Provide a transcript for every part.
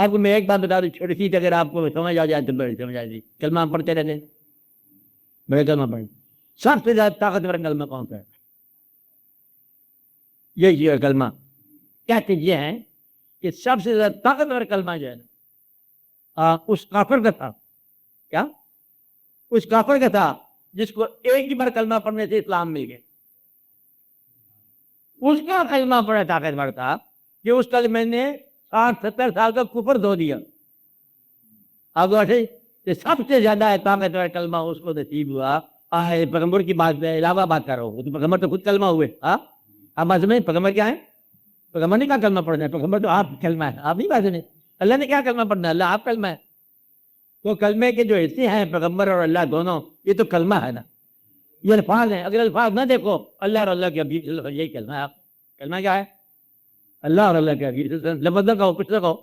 آپ کو میں ایک بات بتا دوں چھوٹی سی، اگر آپ کو سمجھ آ جائے تو بڑی سمجھ آ جائے. کلمہ ہم پڑھتے رہتے ہیں، بڑے کلمہ پڑھیں. سب سے زیادہ طاقتور کلمہ کون سا ہے؟ یہی ہے کلمہ. کہتے یہ ہیں کہ سب سے زیادہ طاقتور کلمہ جو ہے نا اس کافر کا تھا. کیا؟ اس کافر کا تھا جس کو ایک ہی بار کلمہ پڑھنے سے اسلام مل گیا. اس کا کلمہ بڑا طاقتور تھا کہ اس کلمے نے 60-70 سال کا کفر دھو دیا. اب سب سے زیادہ طاقتور کلمہ اس کو نصیب ہوا. پیغمبر کی بات علاوہ بات کر رہا ہوں، پیغمبر تو خود کلمہ ہوئے. آپ بات سمجھ پیغمبر کیا ہے؟ پیغمبر نے کیا کلمہ پڑھنا ہے؟ پیغمبر تو آپ کلمہ ہے. آپ نہیں بات سمجھ. اللہ نے کیا کلمہ پڑھنا ہے؟ اللہ آپ کلمہ ہے. تو کلمے کے جو حصے ہیں پیغمبر اور اللہ دونوں، یہ تو کلمہ ہے نا، یہ الفاظ ہیں. اگر الفاظ نہ دیکھو، اللہ اور اللہ کے حبیب یہی کلمہ ہے. کلمہ کیا ہے؟ اللہ اور اللہ کے حبیب. لفظ نہ کہو، کچھ نہ کہو.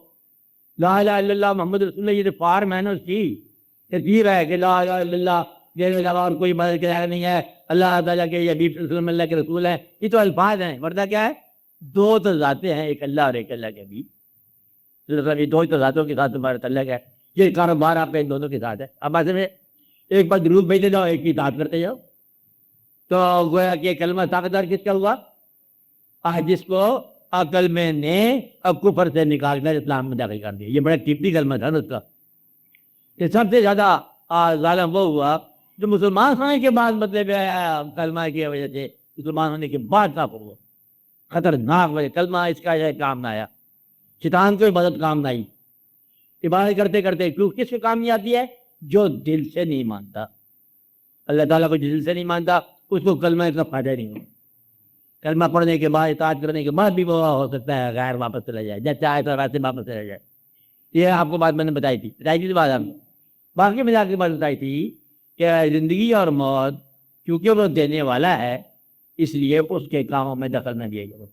لا الہ الا اللہ محمد رسول اللہ، یہ تو فارم ہے نا اس کی ترتیب ہے کہ لا الہ الا اللہ میرے علاوہ اور کوئی مدد کرنے نہیں ہے، اللہ تعالیٰ کے حبیب صلی اللہ علیہ وسلم اللہ کے رسول ہیں. یہ تو الفاظ ہیں، ورنہ کیا ہے؟ دو تو ذاتیں ہیں، ایک اللہ اور ایک اللہ کے حبیب. یہ دو تو ذاتوں کے ساتھ تمہارا تعلق ہے. یہ کاروبار آپ کے ان دونوں کے ساتھ ہے. اب ایسے میں ایک بار درود بھیجتے جاؤ، ایک کی اطاعت کرتے جاؤ. تو گویا کہ کلمہ طاقتور کس کا ہوا؟ جس کو عقل میں نے اب کفر سے نکال کر اسلام میں داخل کر دیا. یہ بڑا قیمتی کلمہ تھا نا اس کا. یہ سب سے زیادہ ظالم وہ ہوا جو مسلمان ہونے کے بعد مطلب کلمہ کی وجہ سے مسلمان ہونے کے بعد کافر ہوا. خطرناک وجہ کلمہ اس کا کام نہ آیا. شیطان کو مدد کام نہ آئی. عبادت کرتے کرتے کیوں کس کو کام نہیں آتی ہے؟ جو دل سے نہیں مانتا اللہ تعالیٰ کو، جو دل سے نہیں مانتا اس کو کلمہ اتنا فائدہ نہیں ہوگا. کلمہ پڑھنے کے بعد اطاعت کرنے کے بعد بھی وہ ہو سکتا ہے غیر واپس چلا جائے، جیسے آئے تو ویسے واپس چلا جائے. یہ آپ کو بات میں نے بتائی تھی بات آپ نے. باقی میں جا کے بات بتائی تھی کہ زندگی اور موت کیونکہ وہ دینے والا ہے، اس لیے اس کے کاموں میں دخل نہ دیا جائے.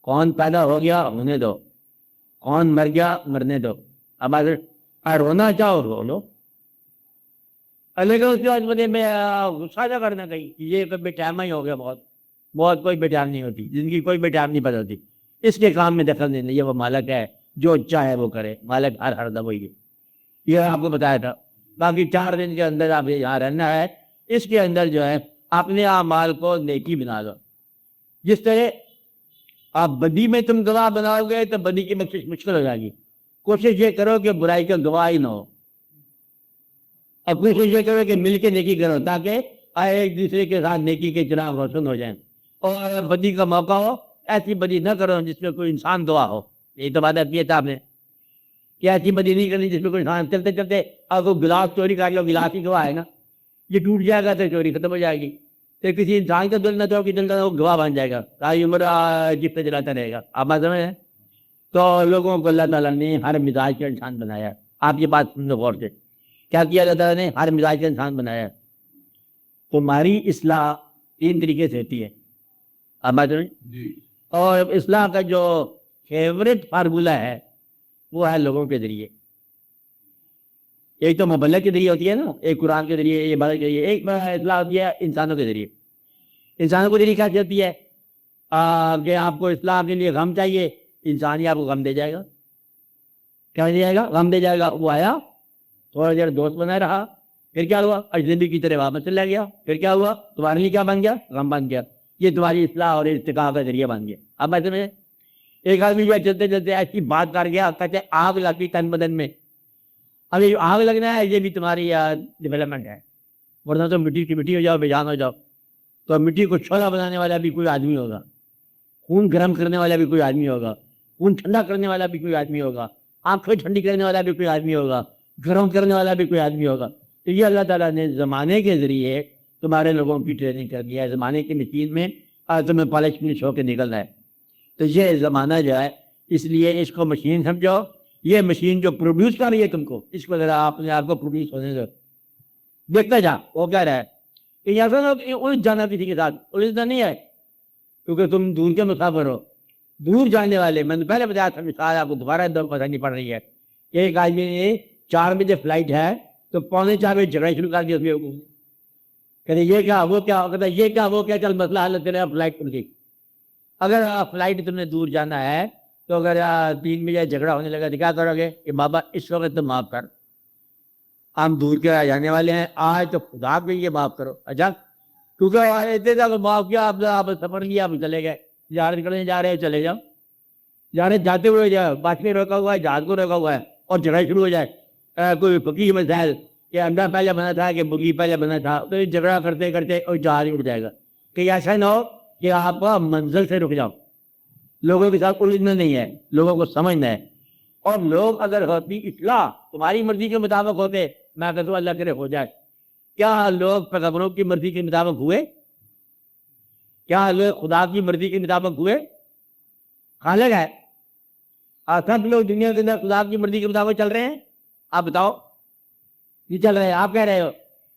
کون پیدا ہو گیا ہونے دو، کون مر گیا مرنے دو. اب اگر رونا چاہو رو لو. اس کے بعد میں غصہ نہ کرنا کہیں یہ کوئی بے ٹائم ہی ہو گیا. بہت کوئی بے ٹائم نہیں ہوتی زندگی، کوئی بے ٹائم نہیں بدلتی. اس کے کام میں دخل نہیں. یہ وہ مالک ہے، جو چاہے وہ کرے. مالک ہر دم وہی ہے. یہ آپ کو بتایا تھا. باقی 4 دن کے اندر آپ یہاں رہنا ہے. اس کے اندر جو ہے اپنے اعمال کو نیکی بنا دو. جس طرح آپ بدی میں تم گواہ بناؤ گے تو بدی کی بخشش مشکل ہو جائے گی. کوشش یہ کرو کہ برائی کا گواہ ہی نہ ہو. اور کوشش یہ کرو کہ مل کے نیکی کرو تاکہ ایک دوسرے کے ساتھ نیکی کے چراغ روشن ہو جائیں. اور بدی کا موقع ہو ایسی بدی نہ کرو جس میں کوئی انسان گواہ ہو. یہی تو بات کی تھا آپ نے کہ ایسی بدی نہیں کرنی جس میں کوئی انسان چلتے چلتے آپ کو گلاس چوری کر لو، گلاس ہی گواہ ہے نا، یہ ٹوٹ جائے گا تو چوری ختم ہو جائے گی. تو کسی انسان کا دل نہ تو کہ دل کا وہ گواہ بن جائے گا، ساری عمر جب سے چلاتا رہے گا. آپ بات سمجھ. تو لوگوں کو اللہ تعالیٰ نے ہر مزاج کا انسان بنایا. آپ یہ بات سن لو غور سے. کیا کیا اللہ تعالیٰ نے؟ ہر مزاج کا انسان بنایا. تمہاری اصلاح 3 طریقے سے ہوتی ہے. آپ بات سمجھ. اور اصلاح کا جو فیوریٹ فارمولہ ہے وہ ہے لوگوں کے ذریعے. ایک تو مبلغ کے ذریعے ہوتی ہے نا، ایک قرآن کے ذریعے، یہ بات کے ذریعے. ایک اصلاح ہوتی ہے انسانوں کے ذریعے. انسانوں کے ذریعے کیا ہوتی ہے کہ آپ کو اصلاح کے لیے غم چاہیے، انسان ہی آپ کو غم دے جائے گا. کیا دے جائے گا؟ غم دے جائے گا. وہ آیا تھوڑا دیر دوست بنا رہا، پھر کیا ہوا؟ اجنبی کی طرح واپس چلا گیا. پھر کیا ہوا؟ تمہارے لیے کیا بن گیا؟ غم بن گیا. یہ تمہاری اصلاح اور ارتقاء کا ذریعہ بن گیا. اب ایسے میں ایک آدمی جو چلتے چلتے ایسی بات کر گیا، کہتے آگ لگی تن بدن میں. اب یہ آگ لگنا ہے، یہ بھی تمہاری ڈیولپمنٹ ہے. ورنہ تو مٹی کی مٹی ہو جاؤ، بے جان ہو جاؤ. تو مٹی کو چھولا بنانے والا بھی کوئی آدمی ہوگا، خون گرم کرنے والا بھی کوئی آدمی ہوگا، خون ٹھنڈا کرنے والا بھی کوئی آدمی ہوگا، آنکھیں ٹھنڈی کرنے والا بھی کوئی آدمی ہوگا، گرم کرنے والا بھی کوئی آدمی ہوگا. تو یہ اللہ تعالیٰ نے زمانے کے ذریعے تمہارے لوگوں کی ٹریننگ کر دیا ہے. زمانے کی مشین میں آج تمہیں پالش فنش ہو کے نکلنا ہے. تو یہ زمانہ جو ہے، اس لیے اس کو مشین سمجھو. یہ مشین جو پروڈیوس کر رہی ہے تم کو، اس کو ذرا آپ نے آپ کو پروڈیوس ہونے دو. دیکھتا جا وہ کیا رہا ہے. الجھ جانا کسی کے ساتھ الجھنا نہیں ہے، کیونکہ تم دور کے مسافر ہو. دور جانے والے، میں نے پہلے بتایا تھا مثال، آپ کو دوبارہ دور بتانی پڑ رہی ہے. ایک آدمی نے 4 بجے فلائٹ ہے تو 3:45 بجے جگہ شروع کر دیا. اس میں کہتے یہ کیا وہ کیا، کہتا یہ کیا وہ کیا، چل مسئلہ حل تیرا فلائٹ پر گئی. اگر فلائٹ تم نے دور جانا ہے تو اگر 3 بجے جھگڑا ہونے لگا تو کیا کرو گے کہ بابا اس وقت تو معاف کر، ہم دور کے جانے والے ہیں، آج تو خدا کے لیے معاف کرو. اچھا کیونکہ اتنے تک معاف کیا، آپ سفر کیا، آپ چلے گئے، نکلنے جا رہے ہیں چلے جاؤ، جاتے ہوئے جاؤ، بات میں روکا ہوا ہے، جہاز کو روکا ہوا ہے اور جھگڑا شروع ہو جائے، کوئی فقی مسائل کہ انڈا پہلے بنا تھا کہ مرغی پہلے بنا تھا، تو یہ جھگڑا کرتے کرتے اور جہاز اڑ جائے گا. کہ ایسا نہ ہو کہ آپ کا منزل سے رک جاؤ. لوگوں کے ساتھ الجھنا نہیں ہے، لوگوں کو سمجھنا ہے. اور لوگ اگر ہوتی اصلاح تمہاری مرضی کے مطابق ہوتے، میں کہتا ہوں اللہ کرے ہو جائے. کیا لوگ پیغمبروں کی مرضی کے مطابق ہوئے؟ کیا لوگ خدا کی مرضی کے مطابق ہوئے؟ خالق ہے. سب لوگ دنیا کے اندر خدا کی مرضی کے مطابق چل رہے ہیں؟ آپ بتاؤ. یہ چل رہے ہیں. آپ کہہ رہے ہو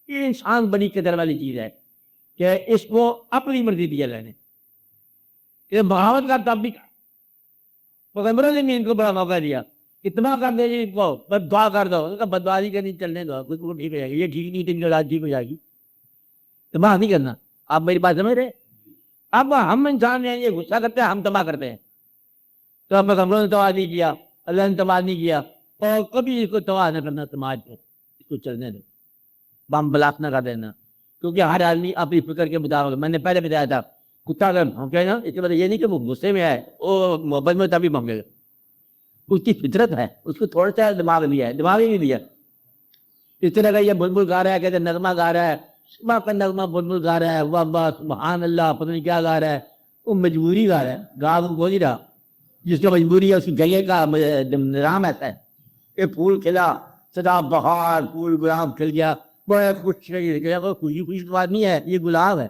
یہ انسان بڑی قدر والی چیز ہے کہ اس کو اپنی مرضی دی رہنے. یہ بغاوت کا تب بھی پیغمبروں نے بھی ان کو بڑا موقع دیا. اتنا کر دے جی ان کو، بس دعا کر دو. ان کا بد دعا نہیں کرنی، چلنے دو، کچھ کو ٹھیک ہو جائے گی. یہ ٹھیک نہیں تھی رات ٹھیک ہو جائے گی. تباہ نہیں کرنا. آپ میری بات سمجھ رہے؟ اب ہم انسان ہیں، یہ غصہ کرتے ہیں، ہم تباہ کرتے ہیں. تو اب پیغمبروں نے تباہ نہیں کیا، اللہ نے تباہ نہیں کیا، اور کبھی اس کو تباہ نہ کرنا سماج کو. اس کو چلنے دو، بم بلاک نہ کر دینا. کیونکہ ہر آدمی اپنی فکر کے مطابق، میں نے پہلے بتایا تھا، کتا اگر بھونکے نا، اس کے بعد یہ نہیں کہ وہ غصے میں ہے، وہ محبت میں تبھی بھونکے گا. اس کی فطرت ہے، اس کو تھوڑا سا دماغ دیا ہے، دماغ ہی نہیں دیا. اس طرح کا یہ بلبل گا رہا ہے، کہتے نغمہ گا رہا ہے، صبح کا نغمہ بلبل گا رہا ہے، واہ واہ سبحان اللہ، پتہ نہیں کیا گا رہا ہے. وہ مجبوری گا رہا ہے، گا وہ بول ہی رہا. جس کا مجبوری ہے اس کی گلے کا نظام ایسا ہے. یہ پھول کھلا، سدا بہار، پھول گلاب کھل گیا، بڑا کچھ خوشی خوشی بات نہیں ہے. یہ گلاب ہے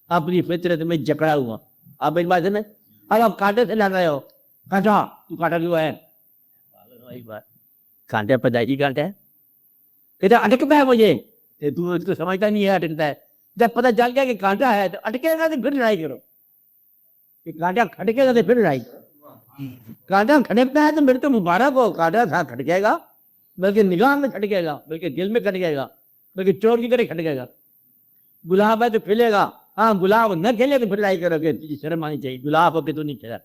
اپنی فطرت میں جکڑا ہوا. آپ میری بات سمجھ؟ اب آپ کانٹے سے لڑ رہے ہو. کانٹا، تو کانٹا کیوں ہے؟ کانٹے پیدائشی کانٹا ہے. کہتے اٹکتا ہے مجھے، تو اس کو سمجھتا نہیں ہے اٹکتا ہے. جب پتہ چل گیا کہ کانٹا ہے تو اٹکے گا تو پھر لڑائی کرو. کہ کانٹا کھٹکے گا تو پھر لڑائی کرو. کانٹا کھٹکتا ہے تو میرے تو مبارک ہو، کانٹا تھا کھٹکے گا، بلکہ نگاہ میں کھٹکے گا، بلکہ دل میں کھٹکے گا، بلکہ چور کی طرح کھٹکے گا. گلاب ہے تو کھلے گا. ہاں گلاب نہ کھلے تو پھر لڑائی کرو گے. شرم آنی چاہیے. گلاب ہو کے تو نہیں کھلا.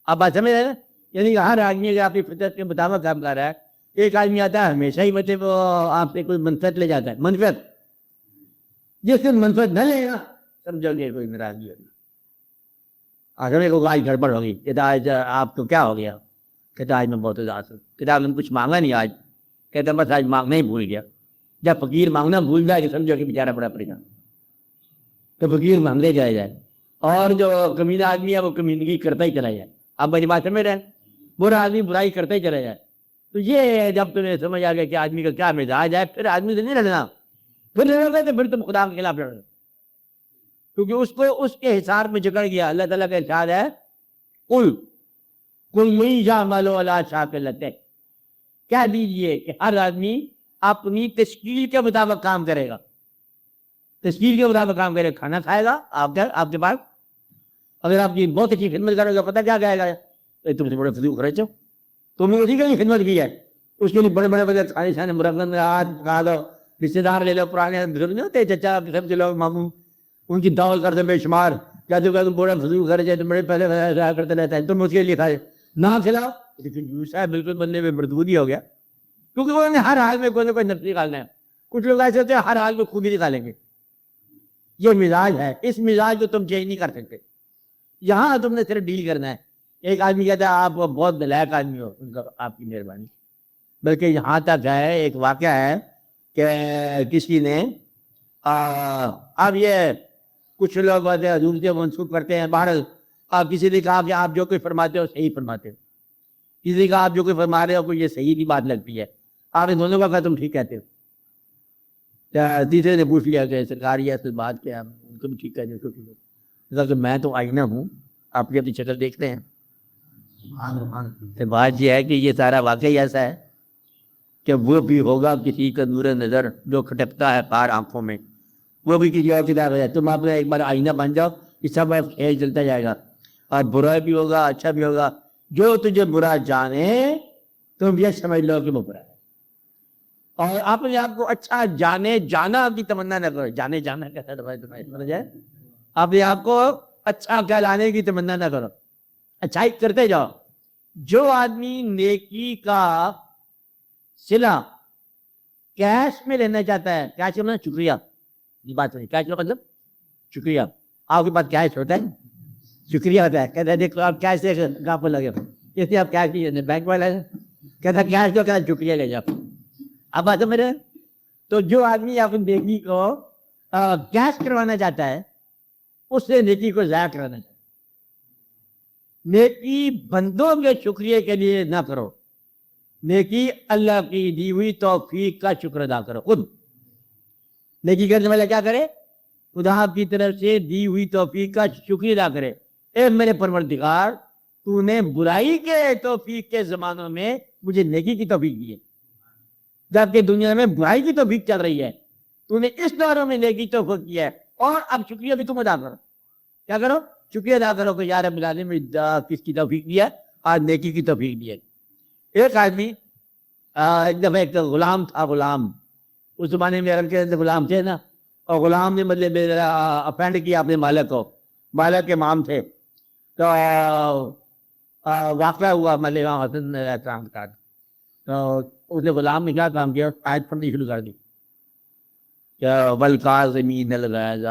آپ بات سمجھ رہے ہیں؟ یعنی ہر آدمی اگر آپ کی فطرت کے مطابق کام کر رہا ہے. ایک آدمی آتا ہے ہمیشہ ہی مطلب وہ آپ سے کوئی منفعت لے جاتا ہے. منفعت جس دن منفعت نہ لے گا سمجھو گے کوئی ناراضگی ہوگی. آخر کو آج گڑبڑ ہوگی. کہتا آج آپ کو کیا ہو گیا؟ کہتا آج میں بہت اداس ہوں. کہتا آپ نے کچھ مانگا نہیں آج؟ کہتا بس آج مانگنا ہی بھول گیا. جب فقیر مانگنا بھول جائے تو سمجھو کہ بیچارہ بڑا پریشان. تو فقیر مانگتے جائے جائے اور جو کمینہ آدمی ہے وہ کمینگی کرتا ہی چلا جائے. آپ میری بات سمجھ رہے ہیں؟ برا آدمی برائی کرتا ہی چلا جائے. تو یہ جب تمہیں سمجھ آ گیا کہ آدمی کا کیا مزاج ہے، پھر آدمی سے نہیں لڑنا. پھر لڑنا تو پھر تم خدا کے خلاف لڑنا، کیونکہ اس کو اس کے حصار میں جکڑ گیا. اللہ تعالیٰ کا ارشاد ہے کل من یعمل علی شاکلتہ، کہہ دیجئے کہ ہر آدمی اپنی تشکیل کے مطابق کام کرے گا. تشکیل کے مطابق کام کرے. کھانا کھائے گا آپ کے پاس. اگر آپ کی بہت اچھی خدمت کرو گے، پتہ کیا کہے گا؟ تم سے بڑے فضول خرچ ہو، تم نے اسی کے لیے خدمت کی ہے. اس کے لیے بڑے بڑے کھانے شانے مرغن کھا دو، رشتے دار لے لو، پرانے بزرگ نہیں ہوتے چچا سب لوگ ماموں، ان کی دعوت کرتے بے شمار. کیا تم بڑا فضول خرچ ہے، تم بڑے پہلے کرتے رہتے ہیں، تم اس کے لیے کھائے نہ کھلاؤ. لیکن جوسا ہے بالکل بندے میں مردودی ہو گیا، کیونکہ انہوں نے ہر حال میں کوئی نہ کوئی نفس نکالنا ہے. کچھ لوگ ایسے ہوتے ہیں ہر حال میں خود ہی نکالیں گے. یہ مزاج ہے. اس مزاج کو تم چینج نہیں کر سکتے. یہاں تم نے صرف ڈیل کرنا ہے. ایک آدمی کہتا ہے آپ بہت نالائق آدمی ہو، ان کا آپ کی مہربانی. بلکہ یہاں تک ہے، ایک واقعہ ہے کہ کسی نے اب یہ کچھ لوگ حضور سے منسوخ کرتے ہیں. بہرحال آپ کسی نے کہا کہ آپ جو کوئی فرماتے ہو صحیح فرماتے ہو، کسی نے کہا آپ جو کوئی فرما رہے ہو کوئی یہ صحیح کی بات لگتی ہے. آپ نے دونوں کا کہا تم ٹھیک کہتے ہو. تیسرے نے پوچھ لیا کہ سرکار یہ اصل بات کیا، ان کو بھی ٹھیک کہتے ہو. میں تو آئینہ ہوں، آپ کی اپنی شکل دیکھتے ہیں. بات یہ ہے کہ یہ سارا واقعی ایسا ہے کہ وہ بھی ہوگا کسی کا نور نظر جو کھٹکتا ہے پار آنکھوں میں، وہ بھی کسی اور کی طرح ہو جائے. تم آپ ایک بار آئینہ بن جاؤ، اس سب کھیل چلتا جائے گا، اور برا بھی ہوگا اچھا بھی ہوگا. جو تجھے برا جانے تم یہ سمجھ لو کہ وہ برا ہے، اور آپ نے آپ کو اچھا جانے جانا کی تمنا نہ کرو. جانے جانا کیسا سمجھ جائے؟ آپ نے آپ کو اچھا کہلانے کی تمنا نہ کرو، اچھائی کرتے جاؤ. جو آدمی نیکی کا صلہ کیش میں لینا چاہتا ہے، کیش میں شکریہ، یہ بات نہیں، کیش مطلب شکریہ، آپ کے پاس کیش ہوتا ہے، شکریہ ہوتا ہے، کہتا ہے دیکھو آپ کیش سے گاہ پر لگے اس لیے آپ کیش نہیں، بینک والا ہے کہتا ہے کیش دو، کہتا شکریہ لے جاؤ. اب بات میرے، تو جو آدمی اپنی نیکی کو کیش کروانا چاہتا ہے اس سے نیکی کو ضائع کرانا چاہتا ہے. نیکی بندوں کے شکریہ کے لیے نہ کرو، نیکی اللہ کی دی ہوئی توفیق کا شکر ادا کرو. خود نیکی کرنے والا کیا کرے؟ خدا کی طرف سے دی ہوئی توفیق کا شکریہ ادا کرے. اے میرے پروردگار، تو نے برائی کے توفیق کے زمانوں میں مجھے نیکی کی توفیق دی ہے، جبکہ دنیا میں برائی کی توفیق چل رہی ہے، تو نے اس دوروں میں نیکی توفیق کی ہے، اور اب شکریہ بھی تم ادا کرو. کیا کرو؟ شکریہ ادا کرو کہ یار رب العالمین نے کس کی توفیق دیا؟ آج نیکی کی توفیق دی ہے. ایک آدمی ایک دفعہ ایک غلام تھا، غلام اس زمانے میں عرب کے اندر غلام تھے نا، اور غلام نے مطلب اپینڈ کیا اپنے مالک کو، مالک کے امام تھے. تو واقعہ ہوا مطلب حسن احترام کا، تو اس نے غلام نے کیا کام کیا؟ آیت پڑھنی شروع کر دی کہ والکاظمین الغیظ،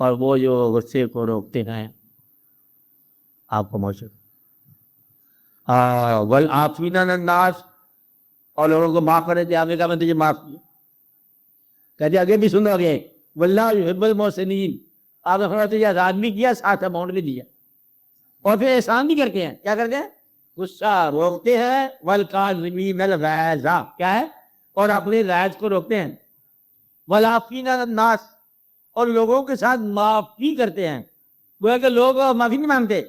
اور وہ جو غصے کو روکتے ہیں آپ کو موجود، والعافین عن الناس، اور لوگوں کو معاف کرے تھے. آپ نے کہا میں تجھے معاف کیا، کہتے آگے بھی سنو گے واللہ یحب المحسنین، آپ نے فرمایا تجھے آزاد بھی کیا، ساتھ اماؤنٹ بھی دیا، اور پھر احسان بھی کرتے ہیں. کیا کرتے ہیں؟ غصہ روکتے ہیں. والکاظمین الغیظ کیا ہے؟ اور اپنے غیظ کو روکتے ہیں. والعافین عن الناس، اور لوگوں کے ساتھ معافی کرتے ہیں. گویا کہ لوگ معافی نہیں مانگتے،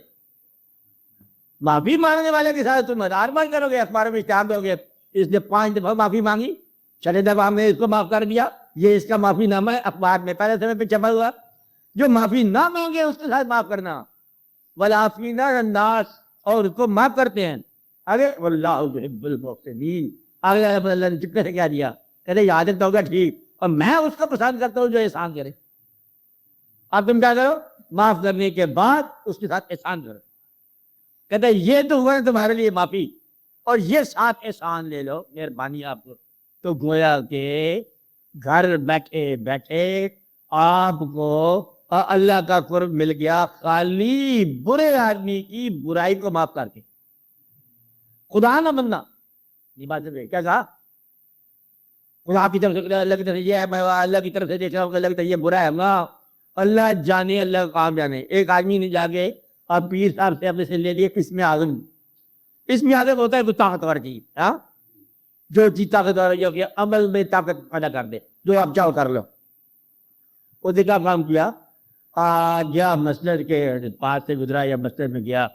معافی مانگنے والے کے ساتھ تم ہزار بار کرو گے، اخباروں میں اشتہار دو گے اس نے 5 دفعہ معافی مانگی، 6 دفعہ ہم نے اس کو معاف کر دیا، یہ اس کا معافی نامہ ہے، اخبار میں پہلے سمے پہ چھپا ہوا. جو معافی نہ مانگے اس کے ساتھ معاف کرنا. والعافین عن الناس، اور اس کو معاف کرتے ہیں. ارے واللہ یحب المحسنین، آگے اللہ نے چپکے سے کیا دیا؟ کہتے یہ عادت ہوگا ٹھیک، اور میں اس کو پسند کرتا ہوں جو احسان کرے. اب تم کیا کرو؟ معاف کرنے کے بعد اس کے ساتھ احسان کرو. کہتے یہ تو ہوا ہے تمہارے لیے معافی، اور یہ ساتھ احسان لے لو، مہربانی آپ کو. تو گویا کہ گھر بیٹھے بیٹھے آپ کو اللہ کا قرب مل گیا، خالی برے آدمی کی برائی کو معاف کر کے. خدا نہ بننا، یہ بات ہے. کیا کہا؟ خدا کی طرف سے، اللہ کی طرف سے یہ ہے، میں اللہ کی طرف سے دیکھ رہا ہوں کہ اللہ کی طرف یہ برا ہے. اللہ جانے، اللہ کا کام جانے. ایک آدمی نے جا کے اور پیر صاحب سے اپنے سے لے لیے قسم اعظم. قسم اعظم ہوتا ہے کوئی طاقتور چیز، جو چیز طاقتور جو کہ عمل میں طاقت پیدا کر دے، جو آپ چاہو کر لو. وہ دیکھا کام کیا، گیا مسجد کے پاس سے گزرا یا مسجد میں گیا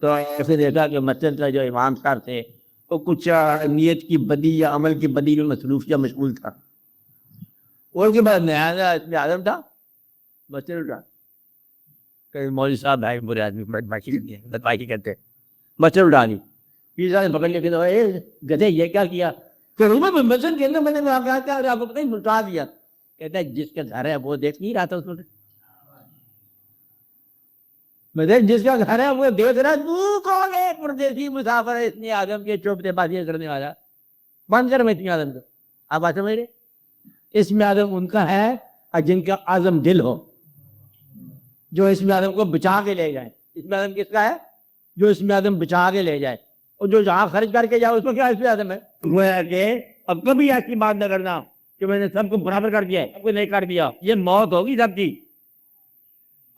تو ایسے دیکھا کہ مسجد کا جو امام صاحب تھے وہ کچھ نیت کی بدی یا عمل کی بدی میں مصروف یا مشغول تھا. اور کے بعد نیا اس میں آدم تھا مسجد اٹھا کہ مولوی صاحب بھائی برے آدمی بدماشی کرتے، مسجد اٹھا دی. پیر صاحب نے پکڑ لیا کہ گدھے یہ کیا کیا؟ مسجد کے اندر میں نے آپ کو پتہ ہی اٹھا دیا. کہتا ہے جس کا گھر ہے وہ دیکھ نہیں رہا تھا اس کو، جس کا گھر ہے وہ دیکھ رہا. تو کون ہے پردیسی مسافر ہے اتنی آدم کے چوبتے بازیاں کرنے والا؟ بند کر میں اتنی آدم کو. آپ بات سمجھ رہے؟ اس میں آدم ان کا ہے جن کا عزم دل ہو، جو اس میں آدم کو بچا کے لے جائے. اس میں آدم کس کا ہے؟ جو اس میں آدم بچا کے لے جائے، اور جو جہاں خرچ کر کے جائے اس کو کیا اس میں آدم ہے. وہ ہے کہ اب کبھی ایسی بات نہ کرنا کہ میں نے سب کو برابر کر دیا ہے، سب کو نہیں کر دیا. یہ موت ہوگی سب کی.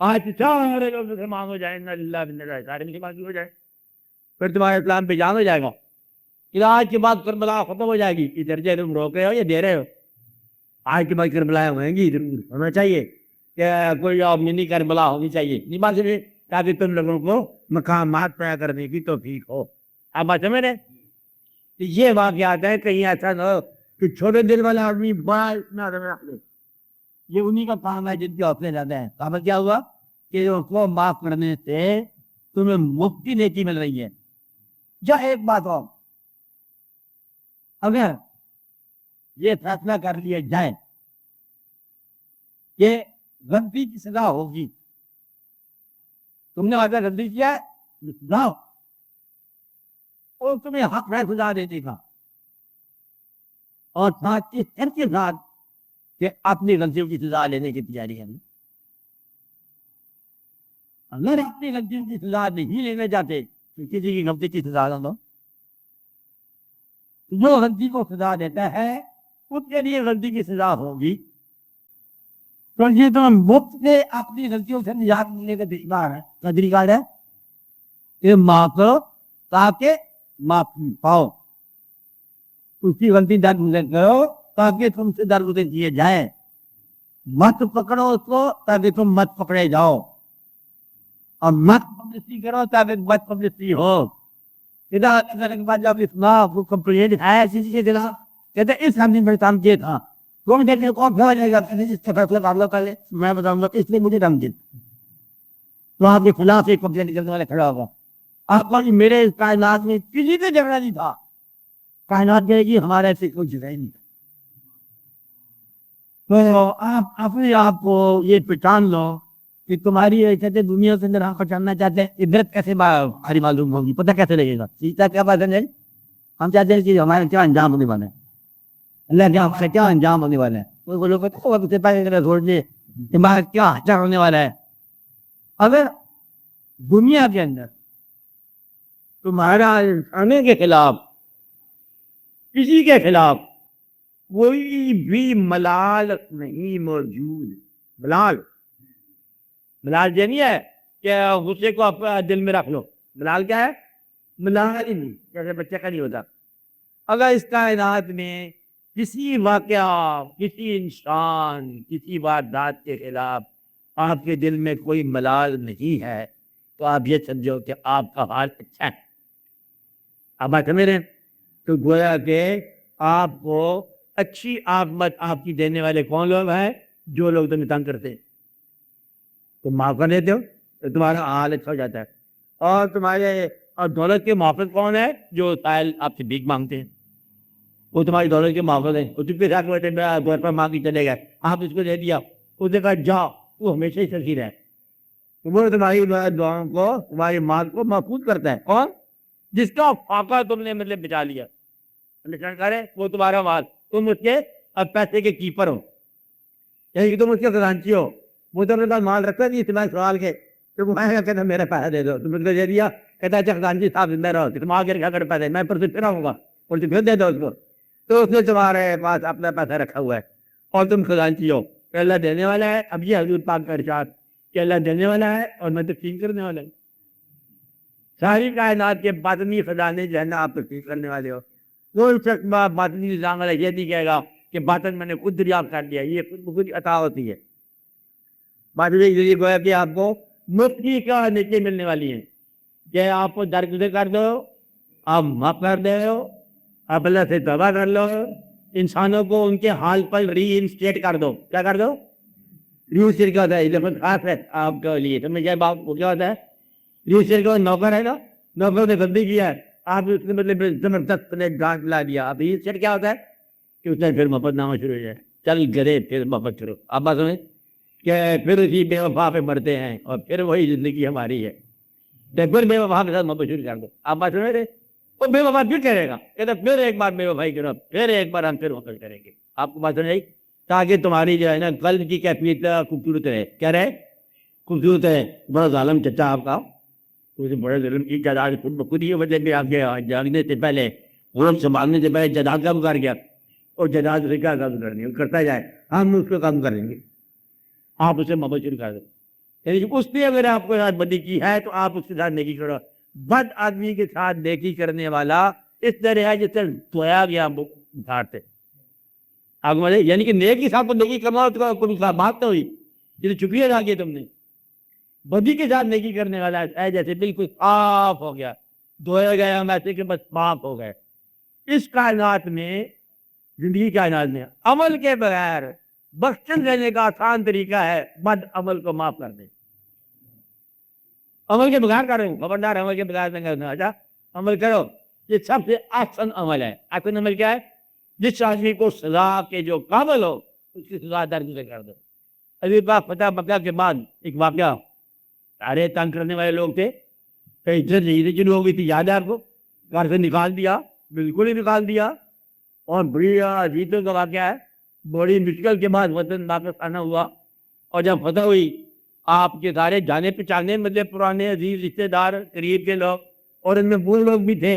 آج سارے لوگ مسلمان ہو جائیں، سارے مسلمان ہو جائیں، پھر تمہارے اسلام پہ جان ہو جائے گا. آج کے بعد کربلا ختم ہو جائے گی. اس درجے تم روک رہے ہو یا دے رہے ہو؟ آج کے بعد کربلا ہوئیں گی، ہونا چاہیے کہ کوئی منی کربلا ہونی چاہیے. نہیں بات سمجھے؟ تاکہ تم لوگوں کو مقامات پیدا کرنے کی توفیق ہو. آپ بات سمجھ رہے؟ یہ واقعات ہے، کہیں ایسا نہ ہو کہ چھوٹے دل والا آدمی بڑا رکھ لے. یہ انہی کا کام ہے جن کے حوصلے زیادہ ہیں. کام کیا ہوا کہ اس کو معاف کرنے سے تمہیں مفتی نیکی مل رہی ہے. یا ایک بات ہو، اگر یہ فیصلہ کر لیا جائے کہ غلطی کی سزا ہوگی، تم نے وعدہ غلطی کیا ہے سزا ہو، اور تمہیں حق ہے سزا دینے کا، اور ساتھ اس شرط کے ساتھ کہ اپنی غلطیوں کی سزا لینے کی تیاری ہے۔ اگر اپنی غلطیوں کی سزا نہیں لینا چاہتے تو کسی کی غلطی کی سزا نہ دو۔ جو غلطی کو سزا دیتا ہے اس کے لیے غلطی کی سزا ہوگی۔ تو یہ تو مفت سے اپنی غلطیوں سے نجات ملنے کا طریقہ ہے کہ معاف کرو تاکہ معافی پاؤ، اس کی غلطی درگزر کرو تاکہ تم سے درگزر کیے جائیں، مت پکڑو اس کو تاکہ تم مت پکڑے جاؤ، اور مت پبلسٹی کرو تاکہ مت پبلسٹی ہو۔ جب اصلاح کو کمپلین ہے کسی کے خلاف کہتے اس آدمی میں کام کیا تھا، کون کہتے کون جائے گا اس سے فیصلہ کر لو، پہلے میں بتاؤں گا اس لیے مجھے دم دے، تو آپ کے خلاف ایک کمپلین کرنے والے کھڑا ہوگا۔ آپ کو میرے اس کائنات میں کسی سے جھگڑا نہیں تھا، کائنات کہے گی ہمارے ایسے کوئی جھگڑا ہی نہیں۔ تو آپ اپنے آپ کو یہ پہچان لو کہ تمہاری کہتے دنیا کے اندر آپ پہچاننا چاہتے ہیں عبرت کیسے بھاری معلوم ہوگی، پتہ کیسے لگے گا؟ سیتا کیا بات ہے، ہم چاہتے ہیں کہ ہمارے کیا انجام ہونے والے ہیں، اللہ کے ہمارے کیا انجام ہونے والا ہے، کوئی لوگ کہتے ہیں پہلے چھوڑ دے ہمارا کیا حشر ہونے والا ہے۔ اگر دنیا کے اندر تمہارا انسانے کے خلاف کسی کے خلاف کوئی بھی ملال نہیں موجود، ملال یہ نہیں ہے کہ غصے کو اپنے دل میں رکھ لو، ملال کیا ہے؟ ملال ہی نہیں، جیسے بچے کا نہیں ہوتا۔ اگر اس کائنات میں کسی واقعہ، کسی انسان، کسی واردات کے خلاف آپ کے دل میں کوئی ملال نہیں ہے تو آپ یہ سمجھو کہ آپ کا حال اچھا ہے۔ آپ بات سمجھ رہے ہیں؟ تو گویا کہ آپ کو اچھی عاقبت آپ کی دینے والے کون لوگ ہیں؟ جو لوگ تمہیں تنگ کرتے ہیں، تم معاف کر دیتے ہو تو تمہارا حال اچھا ہو جاتا ہے۔ اور تمہارے اور دولت کے محافظ کون ہے؟ جو سائل آپ سے بھیک مانگتے ہیں، وہ تمہاری دولت کے محافظ ہیں۔ وہ چپے ساتھ بیٹھے گھر پر مانگ کے چلے گئے، آپ اس کو دے دیا، اس نے کہا جاؤ، وہ ہمیشہ ہی سرخی رہے، وہ تمہاری دعاؤں کو، تمہاری مال کو محفوظ کرتا ہے۔ اور جس کا فاقہ تم نے مطلب بچا لیا، وہ تمہارا مال، تم اس کے اب پیسے کے کیپر ہو، یعنی کہ تم اس کے خزانچی ہو، وہ تم نے پاس مال رکھا نہیں تمہارے سوال کے، تو میں کہتا میرا پیسہ دے دو، تم اس کو دے دیا، کہتا اچھا خزانچی صاحب زندہ رہو، تم آگے رکھا کر پیسے، میں پر سے پھر آؤں گا اور تم پھر دے دو اس کو، تو اس نے تمہارے پاس اپنا پیسہ رکھا ہوا ہے اور تم خزانچی ہو کہ اللہ دینے والا ہے۔ اب یہ حضور پاک کا ارشاد کہ اللہ دینے والا ہے اور میں تقسیم کرنے والا ہوں، ساری کائنات کے باطنی خزانے جو ہے نا آپ تقسیم کرنے والے ہو۔ کوئی شخص باطنی نظام والا یہ نہیں کہے گا کہ باطن میں نے خود دریافت کر لیا، یہ خود بخود عطا ہوتی ہے۔ باطنی ذریعے گویا کہ آپ کو مفتی کا نیکی ملنے والی ہے کہ آپ کو درگزر کر دو، آپ معاف کر دے ہو، آپ اللہ سے توبہ کر لو، انسانوں کو ان کے حال پر ری انسٹیٹ کر دو۔ کیا کر دو؟ ریو سر کا ہوتا ہے، یہ خاص ہے آپ کے لیے، سمجھ جائے باپ کو کیا ہوتا ہے؟ ریو سر کا نوکر ہے نا، نوکر نے غلطی کیا ہے، آپ اس نے مطلب زبردست نے ڈانٹ لا دیا، اب یہ کیا ہوتا ہے کہ اس نے پھر محبت نامہ شروع ہو جائے، چل گرے پھر محبت شروع۔ آپ بات سمجھ کہ پھر اسی بے وفا پہ مرتے ہیں اور پھر وہی زندگی ہماری ہے، تو پھر بے وفا کے ساتھ محبت شروع کر دو۔ آپ بات سمجھ رہے؟ وہ بے وفا پھر کرے گا، کہتا پھر ایک بار بے وفائی کرو، پھر ایک بار ہم پھر محبت کریں گے۔ آپ کو بات سمجھ آئی؟ تاکہ تمہاری جو ہے نا قلب کی کیفیت خوبصورت رہے۔ کیا رہے؟ خوبصورت ہے۔ بڑا ظالم چچا آپ کا، اسے بڑے ظلم کی جائیداد خود بخود ہی وجہ بھی آپ کے جاگنے سے پہلے، غلط سنبھالنے سے پہلے جائیداد کا گزار گیا، اور جائیداد سے کیا کام کرنی ہے کرتا جائے، ہم اس کو کام کریں گے، آپ اسے محبت شروع کر دیں۔ یعنی اس نے اگر آپ کو ساتھ بدی کی ہے تو آپ اس کے ساتھ نیکی کرو۔ بد آدمی کے ساتھ نیکی کرنے والا اس طرح ہے جس سے دھویا گیا جھاڑ سے۔ آپ کو یعنی کہ نیک کے ساتھ کو نیکی کرنا تو کوئی بات نہ ہوئی، جسے شکریہ ادا کیا تم نے۔ بدی کے ساتھ نیکی کرنے والا ہے جیسے بالکل صاف ہو گیا، دھویا گیا، ہم ایسے کہ بس پاک ہو گئے۔ اس کائنات میں، زندگی کائنات میں عمل کے بغیر بخشن دینے کا آسان طریقہ ہے بد عمل کو معاف کر دیں۔ عمل کے بغیر کریں، خبردار عمل کے بغیر نہیں کرنا، اچھا عمل کرو، یہ سب سے آسان عمل ہے۔ آسان عمل کیا ہے؟ جس آدمی کو سزا کے جو قابل ہو اس کی سزا درگزر کر دو۔ ابھی بات فتح مکہ کے بعد ایک واقعہ، سارے تنگ کرنے والے لوگ تھے، کئی جنگ ہو گئی تھی، یاد ہے آپ کو؟ گھر سے نکال دیا، بالکل ہی نکال دیا، اور بڑی عجیبوں کا واقعہ ہے، بڑی مشکل کے بعد وطن واپس آنا ہوا، اور جب فتح ہوئی آپ کے سارے جانے پہچانے مطلب پرانے عزیز رشتے دار قریب کے لوگ، اور ان میں وہ لوگ بھی تھے،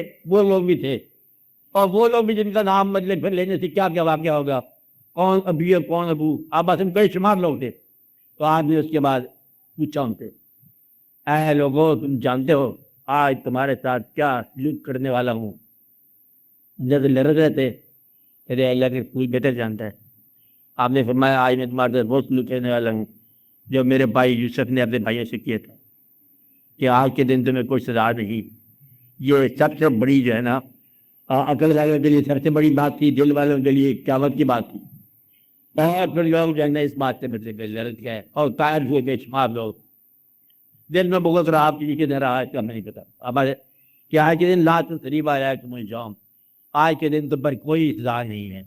اور وہ لوگ بھی جن کا نام مطلب پھر لینے سے کیا کیا واقعہ ہوگا، کون ابھی اور کون ابو، آپ بس ان کئی شمار لوگ تھے۔ تو آپ نے اس کے بعد پوچھا ان سے، اے لوگوں تم جانتے ہو آج تمہارے ساتھ کیا سلوک کرنے والا ہوں؟ جب لڑ رہے تھے تیرے اللہ کے کوئی بہتر جانتا ہے۔ آپ نے فرمایا آج میں تمہارے ساتھ وہ سلوک کرنے والا ہوں جو میرے بھائی یوسف نے اپنے بھائیوں سے کیا تھا، کہ آج کے دن تمہیں کوئی سزا نہیں۔ یہ سب سے بڑی جو ہے نا عقل والوں کے لیے سب سے بڑی بات تھی، دل والوں کے لیے قیامت کی بات تھی۔ بہت پھر لوگ جو ہے نا اس بات سے مطلب لڑ گئے اور قائد ہوئے بے شمار لوگ، دل میں بغض رہا، آپ کسی کے دن رہا اس کا میں نہیں پتا۔ اب کہ آج کے دن لا تسریب علیکم الیوم، آج کے دن تم پر کوئی سزا نہیں ہے۔